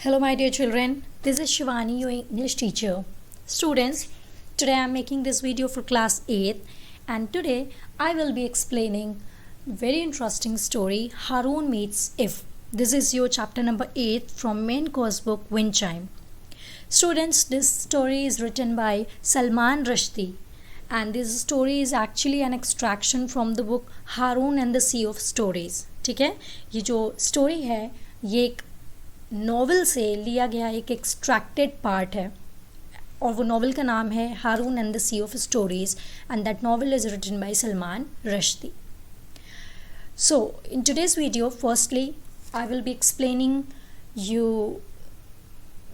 Hello, my dear children. This is Shivani, your English teacher. Students, today I am making this video for class 8, and today I will be explaining very interesting story Haroon Meets If. This is your chapter number 8 from main course book Wind Chime. Students, this story is written by Salman Rushdie, and this story is actually an extraction from the book Haroon and the Sea of Stories. ठीक है, ये जो story है ये एक novel से लिया गया एक एक्सट्रैक्टेड पार्ट है और वो नॉवल का नाम है Haroun and the sea of stories and that novel is written by Salman Rushdie. So in today's video, firstly I will be explaining you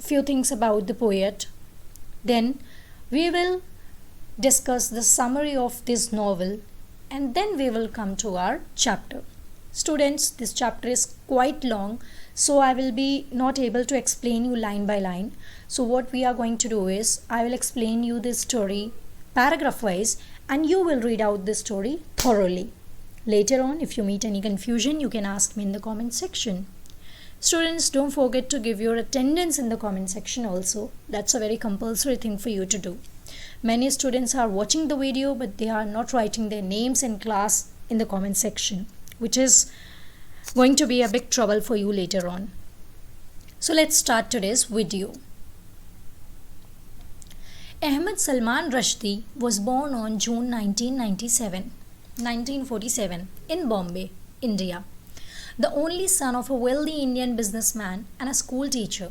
few things about the poet. Then we will discuss the summary of this novel and then we will come to our chapter. Students, this chapter is quite long, so I will be not able to explain you line by line. So what we are going to do is I will explain you this story paragraph wise and you will read out this story thoroughly. Later on, if you meet any confusion, you can ask me in the comment section. Students, don't forget to give your attendance in the comment section also. That's a very compulsory thing for you to do. Many students are watching the video but they are not writing their names in class in the comment section, which is going to be a big trouble for you later on. So let's start today's video. Ahmed Salman Rushdie was born on June 1947 in Bombay, India, the only son of a wealthy Indian businessman and a school teacher.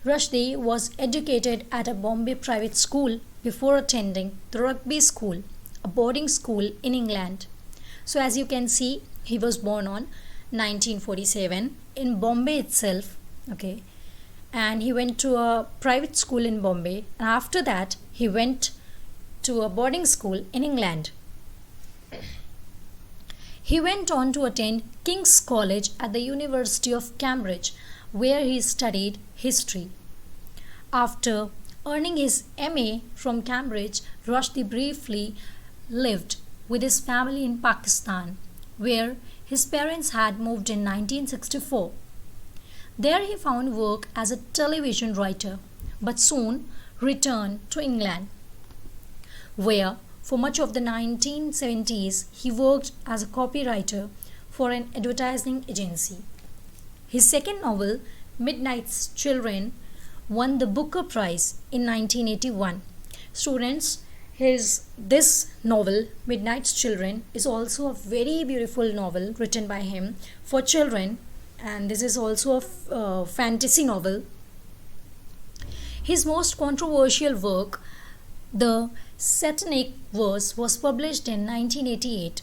Rushdie was educated at a Bombay private school before attending the Rugby School, a boarding school in England. So as you can see, he was born on 1947 in Bombay itself, okay, and he went to a private school in Bombay, and after that he went to a boarding school in England. He went on to attend King's College at the University of Cambridge, where he studied history. After earning his MA from Cambridge, Rushdie briefly lived with his family in Pakistan, where his parents had moved in 1964. There he found work as a television writer, but soon returned to England, where for much of the 1970s he worked as a copywriter for an advertising agency. His second novel, Midnight's Children, won the Booker Prize in 1981. Students, this novel, Midnight's Children, is also a very beautiful novel written by him for children, and this is also a fantasy novel. His most controversial work, The Satanic Verse, was published in 1988,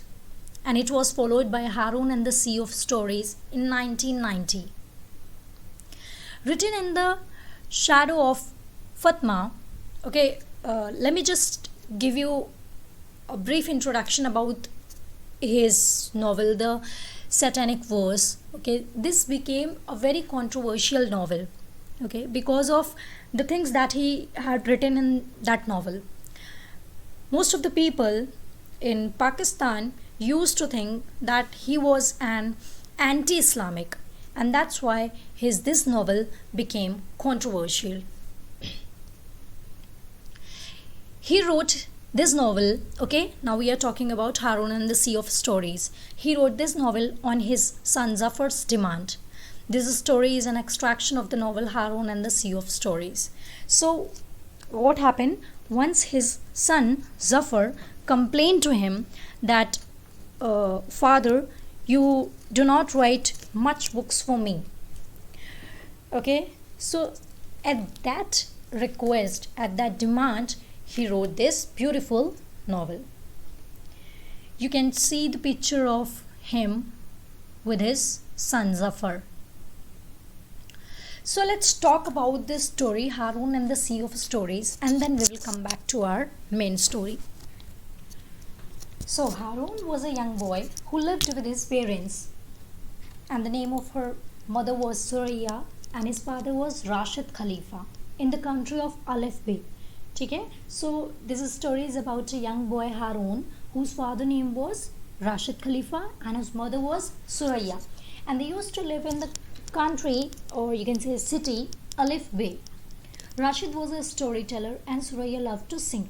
and it was followed by Haroon and the Sea of Stories in 1990. Written in the shadow of Fatma, okay, let me just give you a brief introduction about his novel The Satanic Verse. Okay, this became a very controversial novel, okay, because of the things that he had written in that novel. Most of the people in Pakistan used to think that he was an anti-Islamic, and that's why this novel became controversial. He wrote this novel, okay, now we are talking about Haroon and the Sea of Stories. He wrote this novel on his son Zafar's demand. This story is an extraction of the novel Haroon and the Sea of Stories. So what happened? Once his son Zafar complained to him that, father, you do not write much books for me. Okay, so at that request, at that demand, he wrote this beautiful novel. You can see the picture of him with his son Zafar. So let's talk about this story, Haroon and the Sea of Stories, and then we will come back to our main story. So Haroon was a young boy who lived with his parents, and the name of her mother was Suraya and his father was Rashid Khalifa, in the country of Alef Bey. Okay? So this story is about a young boy Haroon whose father name was Rashid Khalifa and his mother was Suraya, and they used to live in the country, or you can say city, Alif Bay. Rashid was a storyteller and Suraya loved to sing.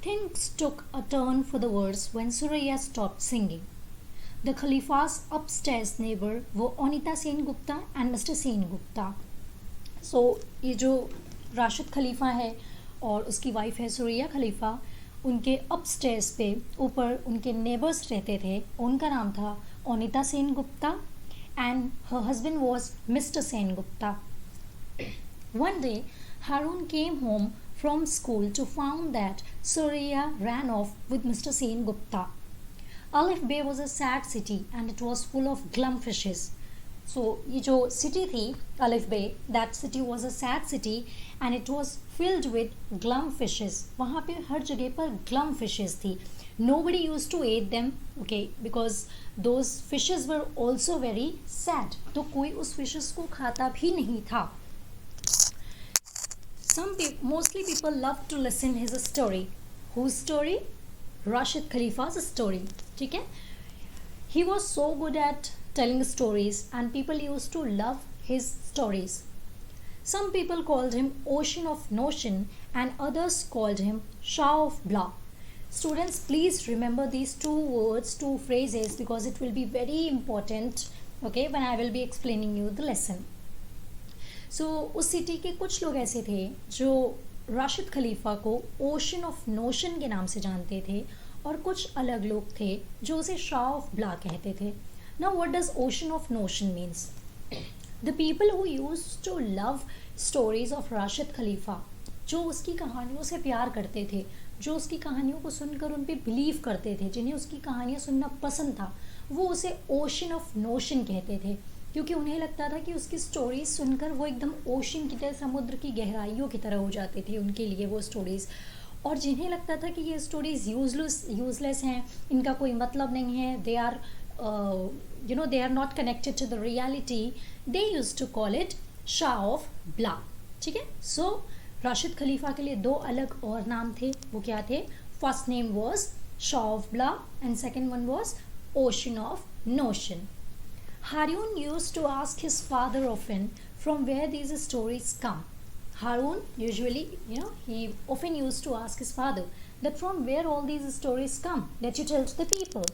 Things took a turn for the worse when Suraya stopped singing. The Khalifa's upstairs neighbor were Onita Sen Gupta and Mr. Sen Gupta. So ये जो राशिद खलीफा है और उसकी wife है सुरैया खलीफा, उनके upstairs पे ऊपर उनके नेबर्स रहते थे. उनका नाम था ओनिता Sen Gupta and her husband was Mr. Sen Gupta. One day, Harun came home from school to find that Suraya ran off with Mr. Sen Gupta. Alif Bay was a sad city and it was full of glum fishes. So, ये जो city थी Alif Bay, that city was a sad city and it was filled with glum fishes. वहाँ पे हर जगह पर glum fishes थी. Nobody used to eat them, okay, because those fishes were also very sad. तो कोई उस fishes को खाता भी नहीं था. Mostly people love to listen his story. Whose story? Rashid Khalifa's story. ठीक है? He was so good at telling stories and people used to love his stories. Some people called him Ocean of Notion and others called him Shah of Blah. Students, please remember these two words, two phrases, because it will be very important, okay, when I will be explaining you the lesson. So, उस city के कुछ लोग ऐसे थे जो राशिद खलीफा को ocean of notion के नाम से जानते थे और कुछ अलग लोग थे जो उसे शाह ऑफ ब्ला कहते थे. Now, what does ocean of notion means? The people who used to love stories of Rashid Khalifa, जो उसकी कहानियों से प्यार करते थे, जो उसकी कहानियों को सुनकर उन पे बिलीव करते थे, जिन्हें उसकी कहानियाँ सुनना पसंद था, वो उसे ओशन ऑफ नोशन कहते थे, क्योंकि उन्हें लगता था कि उसकी स्टोरीज सुनकर वो एकदम ओशन की तरह, समुद्र की गहराइयों की तरह हो जाते थे उनके लिए वो स्टोरीज़. और जिन्हें लगता था कि ये स्टोरीज़ यूजलेस हैं, इनका कोई मतलब नहीं है, they are not connected to the reality, they used to call it Shah of Blah. ठीक है? So राशिद खलीफा के लिए दो अलग और नाम थे. वो क्या थे? First name was Shah of blah and second one was ocean of notion. Harun used to ask his father often from where these stories come. Harun usually, he often used to ask his father that from where all these stories come that you tell to the people.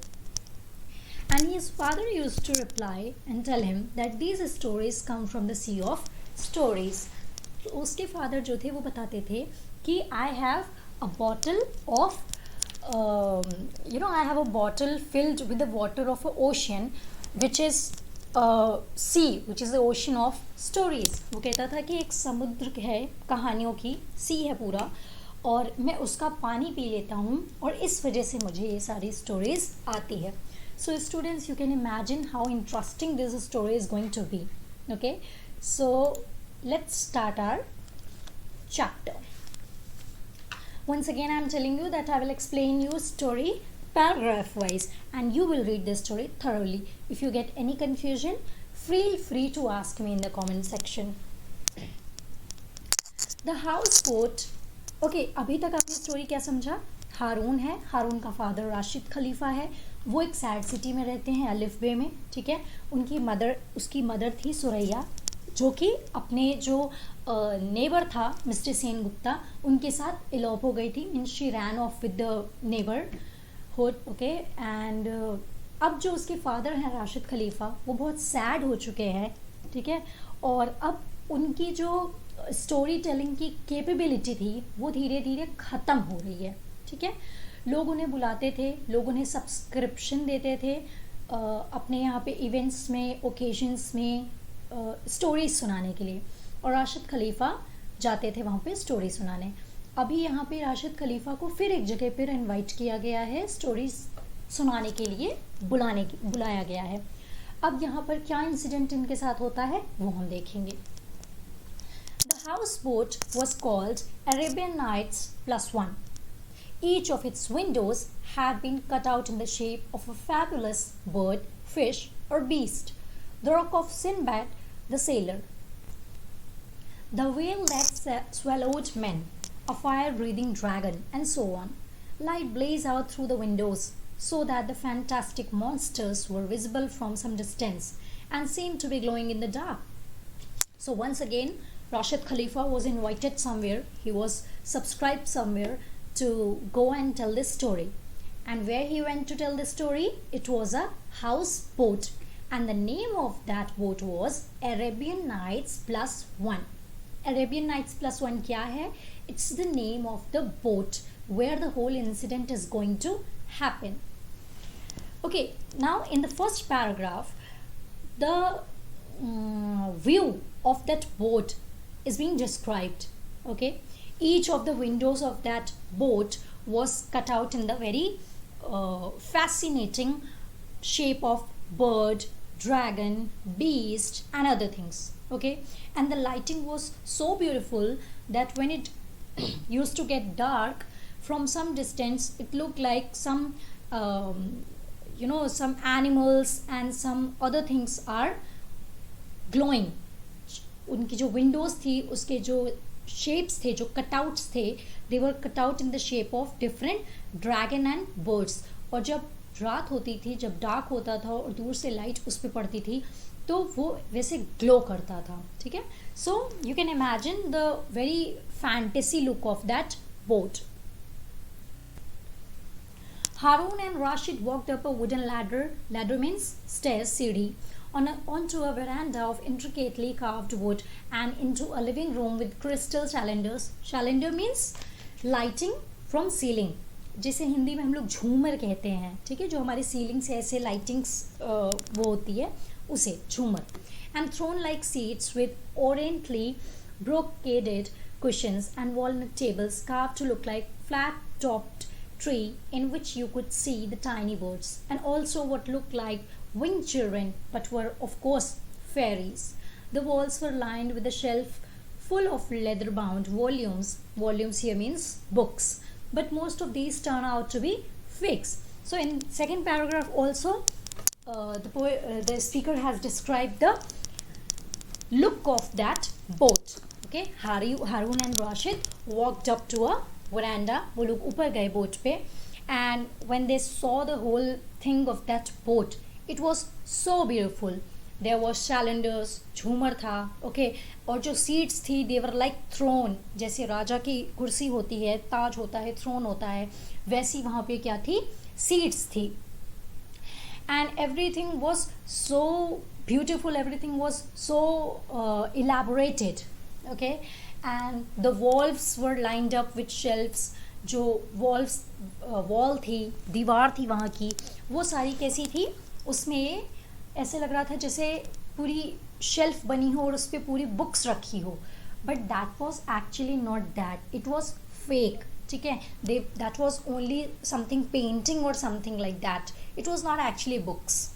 And his father used to reply and tell him that these stories come from the sea of stories. तो उसके father जो थे वो बताते थे कि I have a bottle of I have a bottle filled with the water of a ocean which is sea which is the ocean of stories. वो कहता था कि एक समुद्र है कहानियों की, सी है पूरा, और मैं उसका पानी पी लेता हूँ और इस वजह से मुझे ये सारी स्टोरीज आती है. So students, you can imagine how interesting this story is going to be. Okay, so let's start our chapter. Once again, I am telling you that I will explain you story paragraph wise and you will read the story thoroughly. If you get any confusion, feel free to ask me in the comment section. The houseboat. Okay, अभी तक आपने story क्या समझा? हारून है, हारून का father Rashid खलीफा है, वो एक सैड सिटी में रहते हैं अलिफ बे में. ठीक है? उसकी मदर थी सुरैया, जो कि अपने जो नेबर था मिस्टर सेन गुप्ता, उनके साथ इलोप हो गई थी. Means she ran off with the neighbour hood. Okay, and अब जो उसके फादर हैं राशिद खलीफा, वो बहुत सैड हो चुके हैं. ठीक है? और अब उनकी जो स्टोरी टेलिंग की कैपेबिलिटी थी वो धीरे धीरे ख़त्म हो रही है. ठीक है? लोग उन्हें बुलाते थे, लोग उन्हें सब्सक्रिप्शन देते थे अपने यहाँ पे इवेंट्स में, ओकेजन्स में स्टोरीज सुनाने के लिए, और राशिद खलीफा जाते थे वहाँ पे स्टोरी सुनाने. अभी यहाँ पे राशिद खलीफा को फिर एक जगह पर इनवाइट किया गया है, स्टोरीज सुनाने के लिए बुलाया गया है. अब यहाँ पर क्या इंसिडेंट इनके साथ होता है वो हम देखेंगे. The house boat was called Arabian Nights +1. Each of its windows had been cut out in the shape of a fabulous bird, fish, or beast. The Rock of Sinbad, the sailor. The whale that swallowed men, a fire-breathing dragon, and so on. Light blazed out through the windows, so that the fantastic monsters were visible from some distance, and seemed to be glowing in the dark. So once again, Rashid Khalifa was invited somewhere, he was subscribed somewhere to go and tell this story. And where he went to tell the story? It was a houseboat, and the name of that boat was Arabian Nights Plus One. Arabian Nights Plus One क्या है? It's the name of the boat where the whole incident is going to happen. Okay, now in the first paragraph, the view of that boat is being described. Okay, each of the windows of that boat was cut out in the very fascinating shape of bird, dragon, beast, and other things. Okay, and the lighting was so beautiful that when it used to get dark, from some distance it looked like some some animals and some other things are glowing. उनकी जो Windows थी, उसके जो shapes थे, जो cutouts थे, they were cutout in the shape of different dragon and birds. और जब रात होती थी, जब डार्क होता था और दूर से लाइट उस पर पड़ती थी, तो वो वैसे ग्लो करता था. ठीक है, so you can imagine the very fantasy look of that boat. Harun and Rashid walked up a wooden ladder. Ladder means stairs, सीढ़ी, onto a veranda of intricately carved wood and into a living room with crystal chandeliers. Chandelier means lighting from ceiling, जिसे हिंदी में हम लोग झूमर कहते हैं. ठीक है, जो हमारी सीलिंग से ऐसे लाइटिंग्स वो होती है, उसे झूमर. And throne like seats with ornately brocaded cushions and walnut tables carved to look like flat topped tree in which you could see the tiny birds, and also what looked like winged children but were of course fairies. The walls were lined with a shelf full of leather bound volumes. Volumes here means books, but most of these turn out to be fakes. So in second paragraph also the speaker has described the look of that boat. Okay, Harun and Rashid walked up to a veranda. वो लोग ऊपर गए boat पे, and when they saw the whole thing of that boat, it was so beautiful. There was chandeliers, झूमर था. Okay, और जो seats थी, they were like throne. जैसे राजा की कुर्सी होती है, ताज होता है, throne होता है, वैसी वहाँ पे क्या थी? Seats थी. And everything was so beautiful, everything was so elaborated. Okay, and the walls were lined up with shelves. जो वॉल थी, दीवार थी वहाँ की, वो सारी कैसी थी? उसमें ऐसे लग रहा था जैसे पूरी शेल्फ बनी हो और उस पर पूरी बुक्स रखी हो. But that was actually not that, it was fake. ठीक है, that was only something painting और something like that. It was not actually books.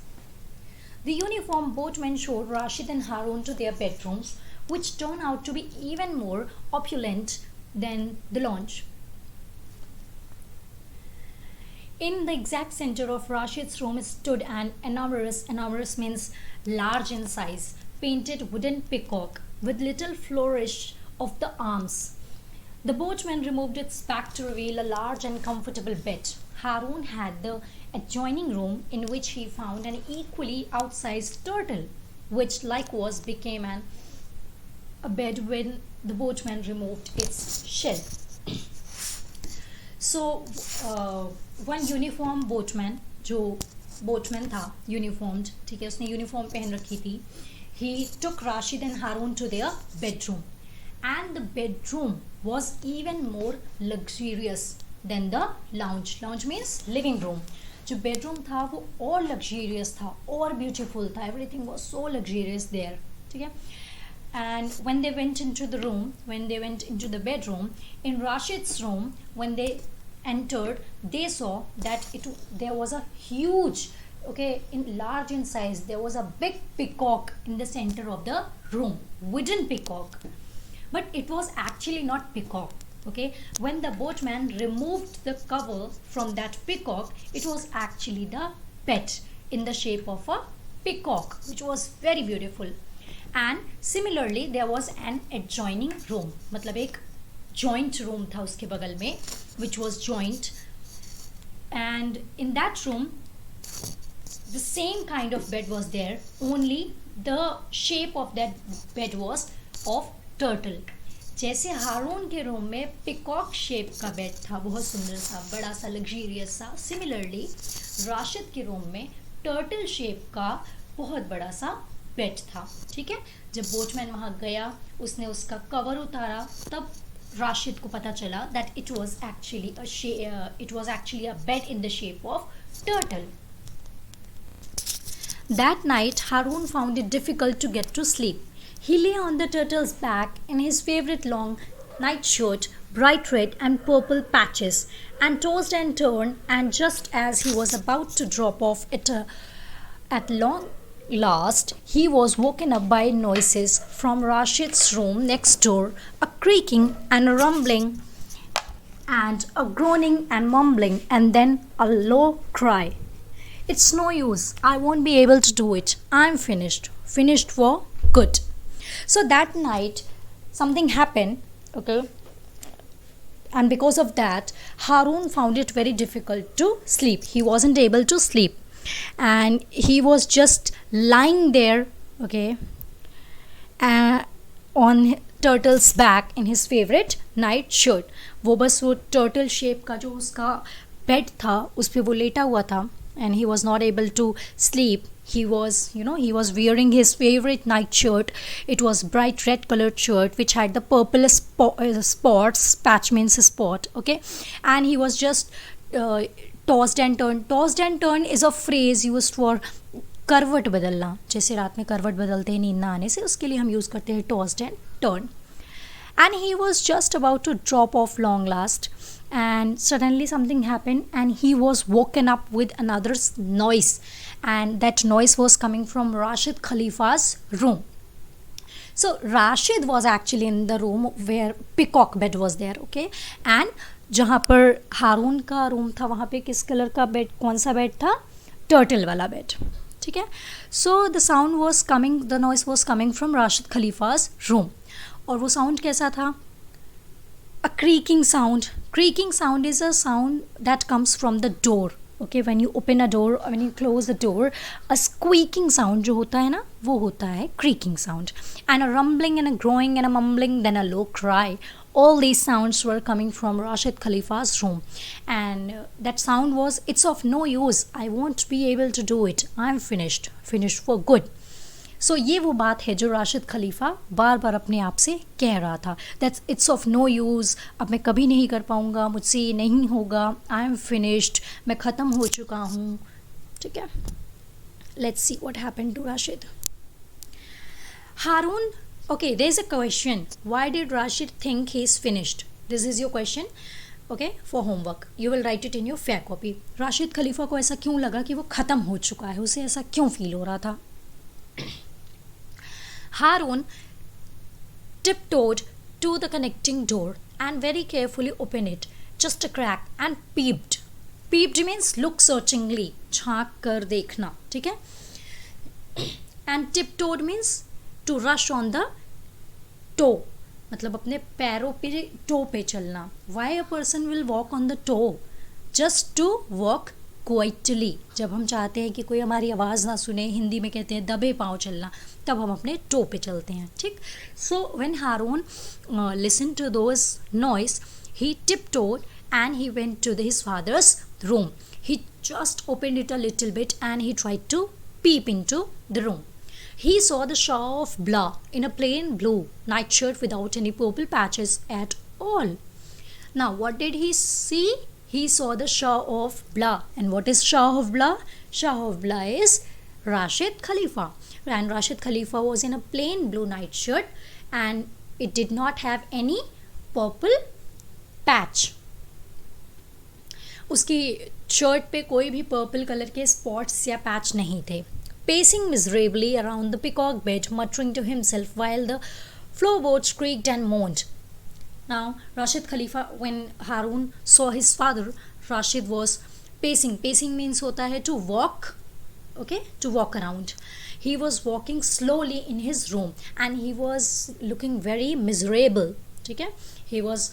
The uniformed boatmen showed Rashid and Harun to their bedrooms, which turned out to be even more opulent than the lounge. In the exact center of Rashid's room stood an enormous means large in size, painted wooden peacock with little flourish of the arms. The boatman removed its back to reveal a large and comfortable bed. Harun had the adjoining room, in which he found an equally outsized turtle, which likewise became a bed when the boatman removed its shell. So one uniform boatman, जो boatman था uniformed, ठीक है, उसने uniform पहन रखी थी, he took Rashid and Harun to their bedroom, and the bedroom was even more luxurious than the lounge. Lounge means living room. जो bedroom था वो और luxurious था, और beautiful था. Everything was so luxurious there. ठीक है. And when they went into the bedroom, in Rashid's room, when they entered, they saw that there was a huge, large in size, there was a big peacock in the center of the room, wooden peacock. But it was actually not peacock. Okay, when the boatman removed the cover from that peacock, it was actually the pet in the shape of a peacock, which was very beautiful. And similarly, there was an adjoining room, मतलब एक joint room था उसके बगल में, which was joint. And in that room, the same kind of bed was there, only the shape of that bed was of turtle. जैसे हारून के room में peacock shape का बेड था, बहुत सुंदर सा, बड़ा सा, लग्जरियस सा, सिमिलरली राशिद के रूम में टर्टल शेप का बहुत बड़ा सा बेड था. ठीक है, जब बोटमैन वहां गया, उसने उसका कवर उतारा, तब राशिद को पता चला that it was actually a bed in the shape of turtle. That night, Harun found it difficult to get to sleep. He lay on the turtle's back in his favorite long nightshirt, bright red and purple patches, and tossed and turned, and just as he was about to drop off at long last, he was woken up by noises from Rashid's room next door, a creaking and a rumbling and a groaning and mumbling, and then a low cry. It's no use. I won't be able to do it. I'm finished. Finished for good. So that night, something happened, okay? And because of that, Harun found it very difficult to sleep. He wasn't able to sleep. And he was just lying there, okay, on turtle's back in his favorite night shirt. वो बस वो turtle shape का जो उसका bed था, उस पे वो लेटा हुआ था, and he was not able to sleep. He was wearing his favorite night shirt. It was bright red colored shirt which had the purple spots. Patch means spot, okay? And he was just tossed and turned. Tossed and turned is a phrase used for करवट बदलना. जैसे रात में करवट बदलते हैं नींद ना आने से, उसके लिए हम यूज़ करते हैं tossed and turned. And he was just about to drop off long last, and suddenly something happened, and he was woken up with another noise, and that noise was coming from Rashid Khalifa's room. So Rashid was actually in the room where peacock bed was there, okay? And जहाँ पर हारून का room था, वहाँ पे किस colour का bed, कौन सा बेड था? टर्टल वाला बेड. ठीक है. So the sound was coming, the noise was coming from Rashid Khalifa's room. और वो साउंड कैसा था? A creaking sound. Creaking sound is a sound that comes from the door. Okay, when you open a door or when you close the door, a squeaking sound जो होता है ना, वो होता है creaking sound. And a rumbling and a growing and a mumbling, then a low cry. All these sounds were coming from Rashid Khalifa's room. And that sound was, it's of no use. I won't be able to do it. I'm finished. Finished for good. सो ये वो बात है जो राशिद खलीफा बार बार अपने आप से कह रहा था, that's it's of no use, अब मैं कभी नहीं कर पाऊँगा, मुझसे ये नहीं होगा, आई एम फिनिश्ड, मैं ख़त्म हो चुका हूँ. ठीक है, let's see what happened to Rashid. Haroun, okay, there is a question, why did Rashid think he is finished? This is your question, okay, for homework. You will write it in your fair copy. Rashid Khalifa को ऐसा क्यों लगा कि वो ख़त्म हो चुका है, उसे ऐसा क्यों फील हो रहा था? Harun tiptoed to the connecting door and very carefully opened it, just a crack, and peeped. Peeped means look searchingly, झांक कर देखना, ठीक है? And tiptoed means to rush on the toe, मतलब अपने पैरों पे toe पे चलना. Why a person will walk on the toe? Just to walk quietly. जब हम चाहते हैं कि कोई हमारी आवाज़ ना सुने, हिंदी में कहते हैं दबे पाँव चलना, तब हम अपने टो पे चलते हैं. ठीक. So when Haroun listen to those noise, he tiptoed and he went to his father's room. He just opened it a little bit and he tried to peep into the room. He saw the shower of blood in a plain blue nightshirt without any purple patches at all. Now what did he see? He saw the shower of blood. And what is shower of blood? Shower of blood is Rashid Khalifa. And Rashid Khalifa was in a plain blue nightshirt and it did not have any purple patch. उसकी shirt पे कोई भी purple colour के spots या patch नहीं थे. Pacing miserably around the peacock bed, muttering to himself while the floorboards creaked and moaned. Now, Rashid Khalifa, when Harun saw his father, Rashid was pacing. Pacing means होता है to walk, okay, to walk around. He was walking slowly in his room and he was looking very miserable. ठीक है? He was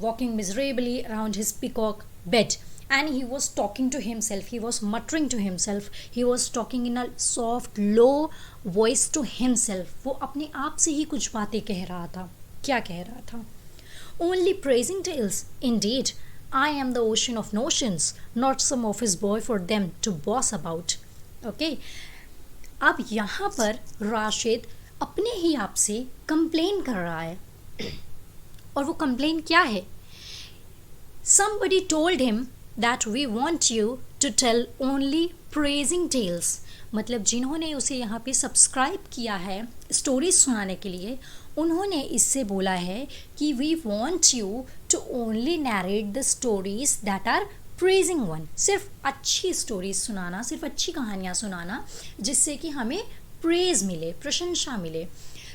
walking miserably around his peacock bed and he was talking to himself, he was muttering to himself, he was talking in a soft low voice to himself. वो अपने आप से ही कुछ बातें कह रहा था. क्या कह रहा था? Only praising tales, indeed. I am the ocean of notions, not some office boy for them to boss about. Okay? अब यहाँ पर राशिद अपने ही आप से कंप्लेन कर रहा है. और वो कंप्लेन क्या है? Somebody told him that we want you to tell only praising tales. मतलब जिन्होंने उसे यहाँ पे सब्सक्राइब किया है स्टोरीज सुनाने के लिए, उन्होंने इससे बोला है कि we want you to only narrate the stories that are praising one. सिर्फ अच्छी स्टोरीज सुनाना, सिर्फ अच्छी कहानियाँ सुनाना जिससे कि हमें प्रेज मिले, प्रशंसा मिले.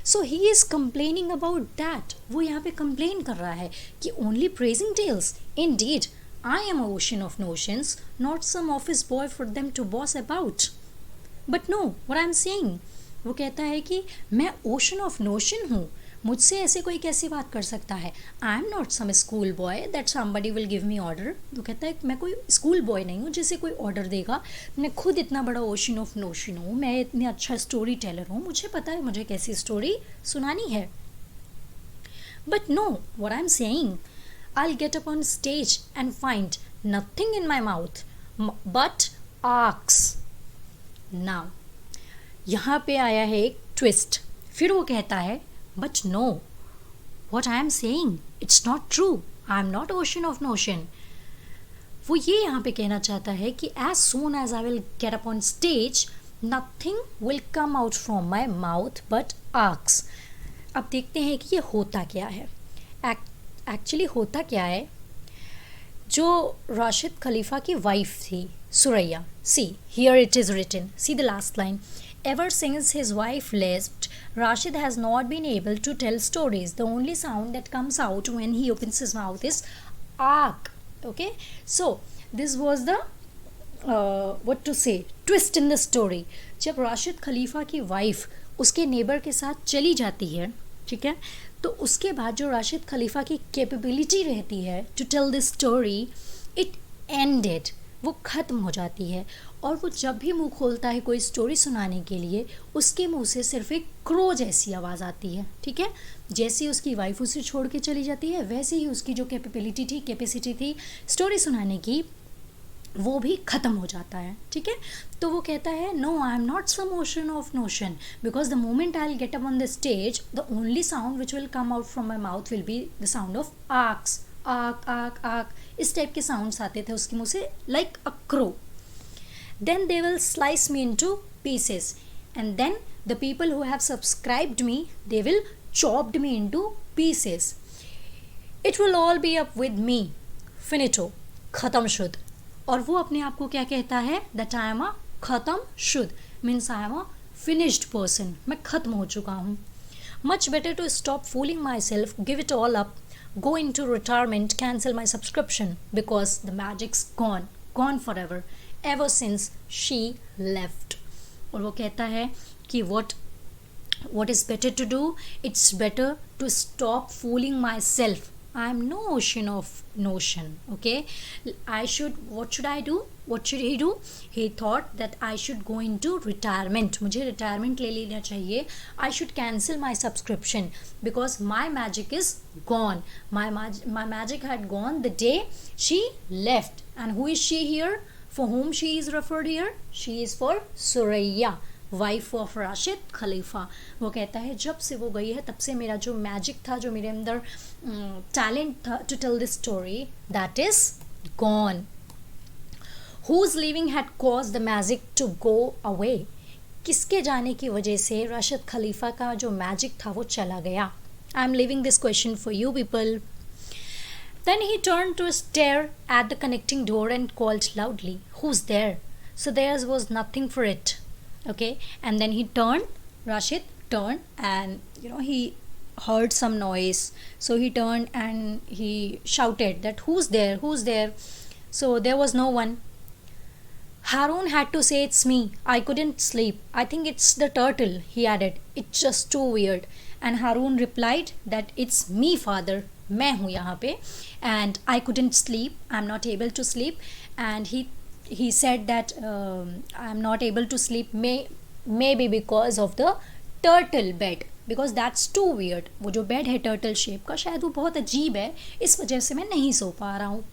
So he is complaining about that. वो यहाँ पे कंप्लेन कर रहा है कि only praising tales, indeed I am a ocean of notions, not some office boy for them to boss about. But no, what I am saying, वो कहता है कि मैं ओशन ऑफ नोशन हूँ, मुझसे ऐसे कोई कैसी बात कर सकता है. I am not some school boy that somebody will give me order. वो कहता है मैं कोई स्कूल बॉय नहीं हूँ जिसे कोई ऑर्डर देगा. मैं खुद इतना बड़ा ओशन ऑफ नोशन हूँ, मैं इतने अच्छा स्टोरी टेलर हूँ, मुझे पता है मुझे कैसी स्टोरी सुनानी है. But no, what I am saying, I will get up on stage and find nothing in my mouth but arks. Now यहाँ पे आया है एक ट्विस्ट. फिर वो कहता है but no, what I am saying it's not true, I am not ocean of notion. वो ये यहाँ पे कहना चाहता है कि as soon as I will get up on stage nothing will come out from my mouth but arks. अब देखते हैं कि ये होता क्या है. एक्चुअली होता क्या है, जो राशिद खलीफा की वाइफ थी Soraya. See here it is written, see the last line. Ever since his wife left, Rashid has not been able to tell stories. The only sound that comes out when he opens his mouth is ark. Okay, so this was the what to say twist in the story. जब राशिद खलीफा की wife उसके neighbour के साथ चली जाती है, ठीक है, तो उसके बाद जो राशिद खलीफा की कैपेबिलिटी रहती है to tell this story, it ended, वो ख़त्म हो जाती है. और वो जब भी मुंह खोलता है कोई स्टोरी सुनाने के लिए, उसके मुंह से सिर्फ एक क्रो जैसी आवाज़ आती है. ठीक है, जैसे उसकी वाइफ उसे छोड़ के चली जाती है, वैसे ही उसकी जो कैपेसिटी थी स्टोरी सुनाने की, वो भी ख़त्म हो जाता है. ठीक है, तो वो कहता है no, I am not some ocean of notion, because the moment I will get up on the stage the only sound which will come out from my mouth will be the sound of arks. Ark ark ark, इस type के sounds आते थे उसके मुँह से, like a crow. Then they will slice me into pieces, and then the people who have subscribed me, they will chopped me into pieces. It will all be up with me. Finito. खत्म शुद्ध. और वो अपने आप को क्या कहता है? That I am a खत्म शुद्ध, means I am a finished person. मैं खत्म हो चुका हूँ. Much better to stop fooling myself, give it all up, go into retirement, cancel my subscription, because the magic's gone forever. Ever since she left. और वो कहता है कि what is better to do? It's better to stop fooling myself. I am no ocean of notion. Okay, what should I do? What should he do? He thought that I should go into retirement. मुझे retirement ले लेना चाहिए. I should cancel my subscription because my magic is gone. My magic had gone the day she left. And who is she here? For whom she is referred here? She is for Suraya, wife of Rashid Khalifa. वो कहता है जब से वो गई है तब से मेरा जो मैजिक था, जो मेरे अंदर टैलेंट था to tell this story, that is gone. Whose leaving had caused the magic to go away? किसके जाने की वजह से राशिद खलीफा का जो मैजिक था वो चला गया? I am leaving this question for you people. Then he turned to stare at the connecting door and called loudly, "Who's there?" So there was nothing for it. Okay, and then he Rashid turned, and he heard some noise. So he turned and he shouted that, "Who's there? Who's there?" So there was no one. Harun had to say, "It's me. I couldn't sleep. I think it's the turtle," he added. "It's just too weird." And Harun replied that, "It's me, father. मैं हूँ यहाँ पे, and I couldn't sleep. I'm not able to sleep, and he said that I am not able to sleep, maybe because of the turtle bed, because that's too weird. वो जो bed है turtle shape का, शायद वो बहुत अजीब है, इस वजह से मैं नहीं सो पा रहा हूँ.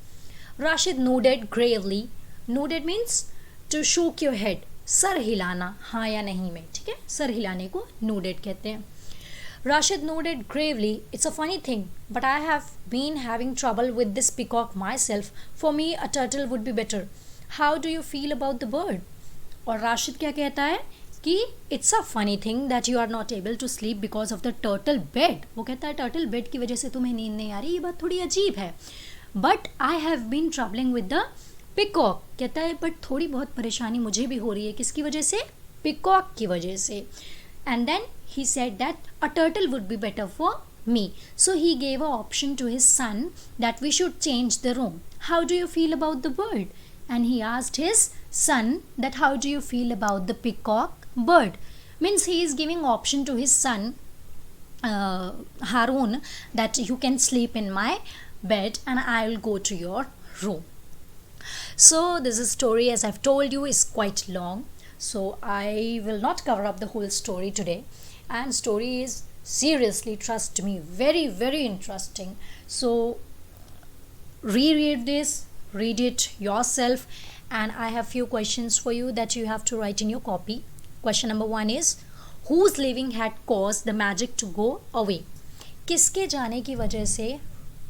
Rashid nodded gravely. Nodded means to shake your head, sir हिलाना, हाँ या नहीं में, ठीक है, सर हिलाने को nodded कहते हैं. Rashid nodded gravely. It's a funny thing, but I have been having trouble with this peacock myself. For me, a turtle would be better. How do you feel about the bird? और राशिद क्या कहता है कि it's a funny thing that you are not able to sleep because of the turtle bed. वो कहता है turtle bed की वजह से तुम्हें नींद नहीं आ रही, ये बात थोड़ी अजीब है. But I have been troubling with the peacock. कहता है but थोड़ी बहुत परेशानी मुझे भी हो रही है, किसकी वजह से? peacock की वजह से. And then he said that a turtle would be better for me. So he gave an option to his son that we should change the room. How do you feel about the bird? And he asked his son that how do you feel about the peacock bird? Means he is giving option to his son Harun that you can sleep in my bed and I will go to your room. So this story, as I've told you, is quite long. So I will not cover up the whole story today, and story is, seriously, trust me, very very interesting. So reread this, read it yourself, and I have few questions for you that you have to write in your copy. Question number 1 is, whose leaving had caused the magic to go away? किसके जाने की वजह से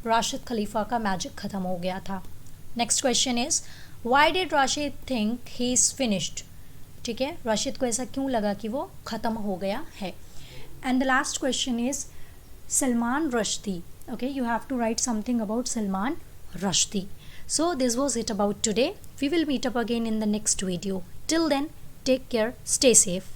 राशिद खलीफा का magic ख़त्म हो गया था? Next question is, why did Rashid think he is finished? ठीक है, राशिद को ऐसा क्यों लगा कि वो ख़त्म हो गया है? And the last question is Salman Rushdie. Okay, you have to write something about Salman Rushdie. So this was it about today. We will meet up again in the next video. Till then, take care, stay safe.